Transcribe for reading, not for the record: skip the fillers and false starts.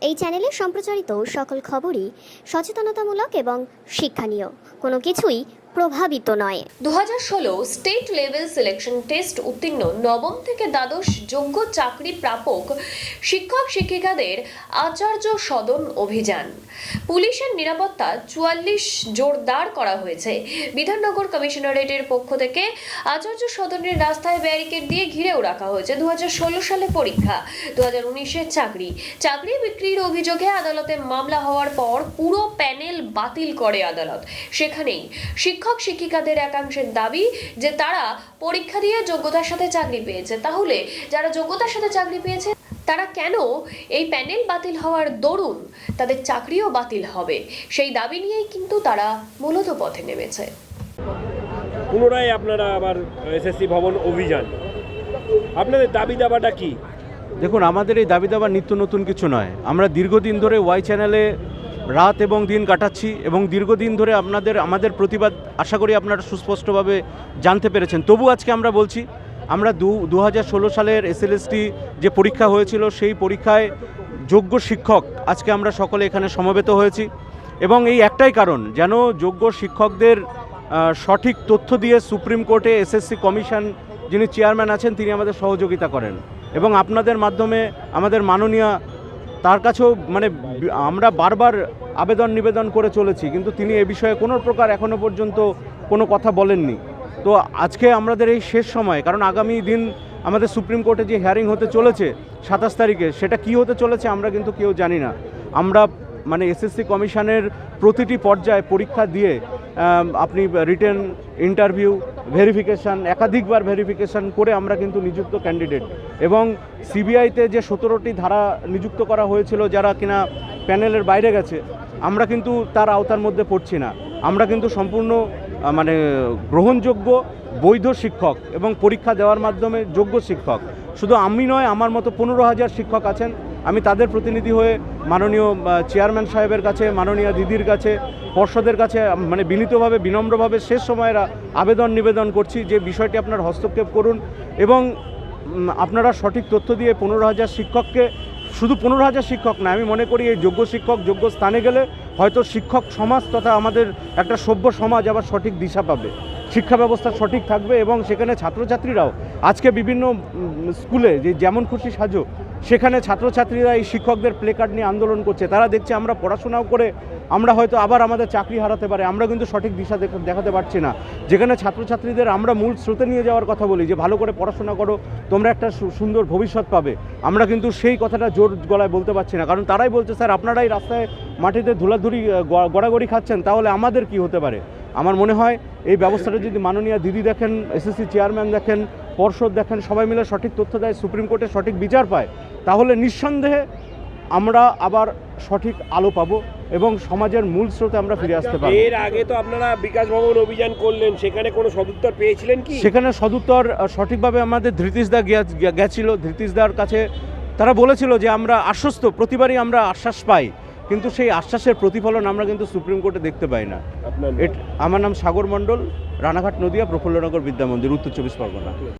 এই চ্যানেলে সম্প্রচারিত সকল খবরই সচেতনতামূলক এবং শিক্ষণীয়, কোনো কিছুই প্রভাবিত নয়। 2016 স্টেট লেভেল সিলেকশন টেস্ট উত্তীর্ণ নবম থেকে দ্বাদশ যোগ্য চাকরি প্রাপক শিক্ষক শিক্ষিকাদের আচার্য সদন অভিযান। পুলিশের নিরাপত্তা 44 জোরদার করা হয়েছে। বিধাননগর কমিশনারেটের পক্ষ থেকে আচার্য সদনের রাস্তায় ব্যারিকেড দিয়ে ঘিরেও রাখা হয়েছে 2016 সালে পরীক্ষা, 2019-এর চাকরি বিক্রির অভিযোগে আদালতে মামলা হওয়ার পর পুরো প্যানেল বাতিল করে আদালত। সেখানেই শিক্ষক শিক্ষিকাদের একাংশের দাবি যে তারা পরীক্ষা দিয়ে যোগ্যতার সাথে চাকরি পেয়েছে, তাহলে যারা যোগ্যতার সাথে চাকরি পেয়েছে তারা কেন এই প্যানেল বাতিল হওয়ার দরুন তাদের চাকরিও বাতিল হবে, সেই দাবি নিয়েই কিন্তু তারা মূলত পথে নেমেছে। পুনরায় আপনারা আবার এসএসসি ভবন অভিযান, আপনাদের দাবি দাবাটা কি? দেখুন, আমাদের এই দাবি দাবা নিত্য নতুন কিছু নয়। আমরা দীর্ঘদিন ধরে ওয়াই চ্যানেলে রাত এবং দিন কাটাচ্ছি এবং দীর্ঘদিন ধরে আমাদের প্রতিবাদ আশা করি আপনারা সুস্পষ্টভাবে জানতে পেরেছেন। তবু আজকে আমরা বলছি, আমরা 2016 সালের এসএলএসটি যে পরীক্ষা হয়েছিল সেই পরীক্ষায় যোগ্য শিক্ষক আজকে আমরা সকলে এখানে সমবেত হয়েছি এবং এই একটাই কারণ, যেন যোগ্য শিক্ষকদের সঠিক তথ্য দিয়ে সুপ্রিম কোর্টে এসএসসি কমিশন যিনি চেয়ারম্যান আছেন তিনি আমাদের সহযোগিতা করেন এবং আপনাদের মাধ্যমে আমাদের মাননীয় তার কাছেও আমরা বারবার আবেদন নিবেদন করে চলেছি, কিন্তু তিনি এ বিষয়ে কোনো প্রকার এখনও পর্যন্ত কোনো কথা বলেননি। তো আজকে আমাদের এই শেষ সময়, কারণ আগামী দিন আমাদের সুপ্রিম কোর্টে যে হিয়ারিং হতে চলেছে 27 তারিখে, সেটা কি হতে চলেছে আমরা কিন্তু কেউ জানি না। আমরা এসএসসি কমিশনের প্রতিটি পর্যায়ে পরীক্ষা দিয়ে আপনি রিটেন ইন্টারভিউ ভেরিফিকেশান একাধিকবার ভেরিফিকেশান করে আমরা কিন্তু নিযুক্ত ক্যান্ডিডেট এবং সিবিআইতে যে 17টি ধারা নিযুক্ত করা হয়েছিল যারা কিনা প্যানেলের বাইরে গেছে, আমরা কিন্তু তার আওতার মধ্যে পড়ছি না। আমরা কিন্তু সম্পূর্ণ গ্রহণযোগ্য বৈধ শিক্ষক এবং পরীক্ষা দেওয়ার মাধ্যমে যোগ্য শিক্ষক। শুধু আমি নয়, আমার মতো 15,000 শিক্ষক আছেন। আমি তাদের প্রতিনিধি হয়ে মাননীয় চেয়ারম্যান সাহেবের কাছে, মাননীয় দিদির কাছে, পর্ষদের কাছে বিনীতভাবে বিনম্রভাবে শেষ সময়ের আবেদন নিবেদন করছি যে বিষয়টি আপনার হস্তক্ষেপ করুন এবং আপনারা সঠিক তথ্য দিয়ে 15,000 শিক্ষককে, শুধু 15,000 শিক্ষক না, আমি মনে করি এই যোগ্য শিক্ষক যোগ্য স্থানে গেলে হয়তো শিক্ষক সমাজ তথা আমাদের একটা সভ্য সমাজ আবার সঠিক দিশা পাবে, শিক্ষা ব্যবস্থা সঠিক থাকবে এবং সেখানে ছাত্রছাত্রীরাও আজকে বিভিন্ন স্কুলে যে যেমন খুশি সাজো, সেখানে ছাত্রছাত্রীরা এই শিক্ষকদের প্লেকার্ড নিয়ে আন্দোলন করছে। তারা দেখছে আমরা পড়াশোনাও করে আমরা হয়তো আবার আমাদের চাকরি হারাতে পারে, আমরা কিন্তু সঠিক দিশা দেখাতে পারছি না। যেখানে ছাত্রছাত্রীদের আমরা মূল স্রোতে নিয়ে যাওয়ার কথা বলি যে ভালো করে পড়াশোনা করো, তোমরা একটা সুন্দর ভবিষ্যৎ পাবে, আমরা কিন্তু সেই কথাটা জোর গলায় বলতে পারছি না। কারণ তারাই বলছে, স্যার আপনারাই রাস্তায় মাটিতে ধুলাধুলি গড়াগড়ি খাচ্ছেন, তাহলে আমাদের কি হতে পারে? আমার মনে হয় এই ব্যবস্থাটা যদি মাননীয় দিদি দেখেন, এসএসসি চেয়ারম্যান দেখেন, পর্ষদ দেখেন, সবাই মিলে সঠিক তথ্য দেয়, সুপ্রিম কোর্টে সঠিক বিচার পায়, তাহলে নিঃসন্দেহে আমরা আবার সঠিক আলো পাবো এবং সমাজের মূল স্রোতে আমরা ফিরে আসতে পারবো। এর আগে তো আপনারা বিকাশ ভবন অভিযান করলেন, সেখানে কোনো সদুত্তর পেয়েছিলেন কি? সেখানে সদুত্তর সঠিকভাবে আমাদের ধৃতিশদা গেছিল। ধৃতিশদার কাছে তারা বলেছিল যে আমরা আশ্বস্ত, প্রতিবারই আমরা আশ্বাস পাই, কিন্তু সেই আশ্বাসের প্রতিফলন আমরা কিন্তু সুপ্রিম কোর্টে দেখতে পাই না। আমার নাম সাগর মণ্ডল, রানাঘাট নদিয়া প্রফুল্লনগর বিদ্যামন্দির, উত্তর 24 পরগনা।